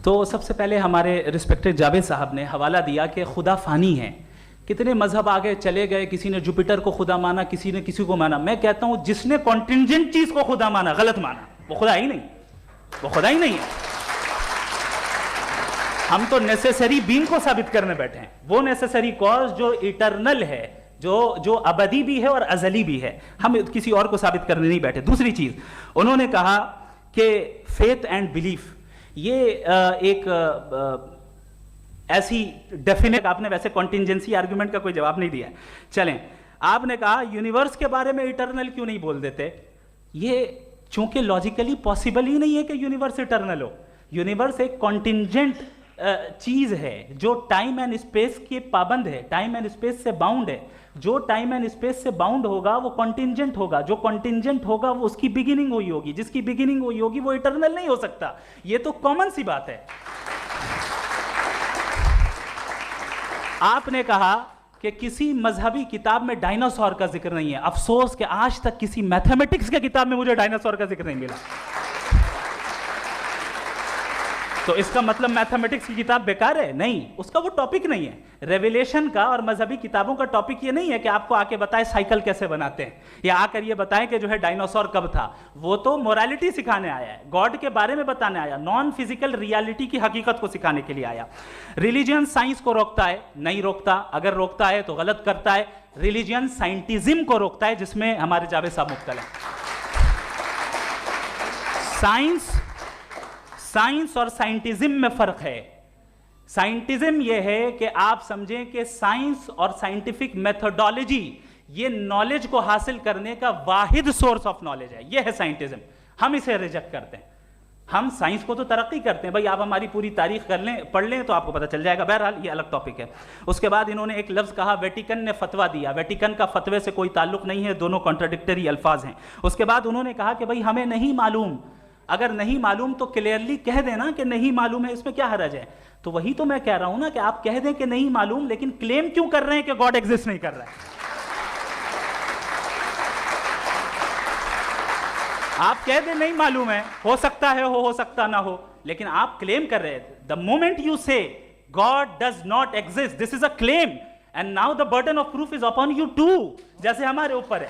تو سب سے پہلے ہمارے رسپیکٹڈ جاوید صاحب نے حوالہ دیا کہ خدا فانی ہے. کتنے مذہب آگے چلے گئے, کسی نے جوپیٹر کو خدا مانا, کسی نے کسی کو مانا. میں کہتا ہوں جس نے کانٹینجنٹ چیز کو خدا مانا غلط مانا, وہ خدا ہی نہیں, وہ خدا ہی نہیں ہے. ہم تو نیسیسری بینگ کو ثابت کرنے بیٹھے ہیں, وہ نیسیسری کاز جو ایٹرنل ہے, جو ابدی بھی ہے اور ازلی بھی ہے. ہم کسی اور کو ثابت کرنے نہیں بیٹھے. دوسری چیز انہوں نے کہا کہ فیتھ اینڈ بلیف یہ ایک ایسی ڈیفینیٹ, آپ نے ویسے کانٹینجنسی آرگومنٹ کا کوئی جواب نہیں دیا. چلیں, آپ نے کہا یونیورس کے بارے میں ایٹرنل کیوں نہیں بول دیتے. یہ چونکہ لاجیکلی پاسبل ہی نہیں ہے کہ یونیورس ایٹرنل ہو. یونیورس ایک کانٹینجنٹ چیز ہے جو ٹائم اینڈ اسپیس کے پابند ہے, ٹائم اینڈ اسپیس سے باؤنڈ ہے. جو ٹائم اینڈ اسپیس سے باؤنڈ ہوگا وہ کانٹینجنٹ ہوگا, جو کانٹینجنٹ ہوگا وہ اس کی بگننگ ہوئی ہوگی, جس کی بگننگ ہوئی ہوگی وہ ایٹرنل نہیں ہو سکتا. یہ تو کامن سی بات ہے. آپ نے کہا کہ کسی مذہبی کتاب میں ڈائناسور کا ذکر نہیں ہے. افسوس کہ آج تک کسی میتھمیٹکس کے کتاب میں مجھے ڈائناسور کا ذکر نہیں ملا. تو اس کا مطلب میتھمیٹکس کی کتاب بیکار ہے؟ نہیں, اس کا وہ ٹاپک نہیں ہے. ریویلیشن کا اور مذہبی کتابوں کا ٹاپک یہ نہیں ہے کہ آپ کو آ کے بتائے سائیکل کیسے بناتے ہیں, یا آ کر یہ بتائیں کہ جو ہے ڈائناسور کب تھا. وہ تو مورالٹی سکھانے آیا ہے, گاڈ کے بارے میں بتانے آیا, نان فزیکل ریالٹی کی حقیقت کو سکھانے کے لیے آیا. ریلیجن سائنس کو روکتا ہے؟ نہیں روکتا. اگر روکتا ہے تو غلط کرتا ہے. ریلیجن سائنٹزم کو روکتا ہے, جس میں ہمارے جاوید صاحب مبتلا ہیں. سائنس اور سائنٹزم میں فرق ہے. سائنٹزم یہ ہے کہ آپ سمجھیں کہ سائنس اور سائنٹیفک میتھڈالوجی یہ نالج کو حاصل کرنے کا واحد سورس آف نالج ہے. یہ ہے سائنٹزم. ہم اسے ریجیکٹ کرتے ہیں. ہم سائنس کو تو ترقی کرتے ہیں, بھائی آپ ہماری پوری تاریخ کر لیں, پڑھ لیں تو آپ کو پتہ چل جائے گا. بہرحال یہ الگ ٹاپک ہے. اس کے بعد انہوں نے ایک لفظ کہا, ویٹیکن نے فتویٰ دیا. ویٹیکن کا فتوے سے کوئی تعلق نہیں ہے, دونوں کانٹراڈکٹری الفاظ ہیں. اس کے بعد انہوں نے کہا کہ بھائی ہمیں نہیں معلوم. اگر نہیں معلوم تو کلیئرلی کہہ دینا کہ نہیں معلوم ہے, اس میں کیا حرج ہے. تو وہی تو میں کہہ رہا ہوں نا کہ آپ کہہ دیں کہ نہیں معلوم, لیکن کلیم کیوں کر رہے ہیں کہ گاڈ ایگزسٹ نہیں کر رہا ہے. آپ کہہ دیں نہیں معلوم ہے, ہو سکتا ہے ہو سکتا نہ ہو, لیکن آپ کلیم کر رہے ہیں. the moment you say God does not exist, this is a claim and now the burden of proof is upon you too, جیسے ہمارے اوپر ہے.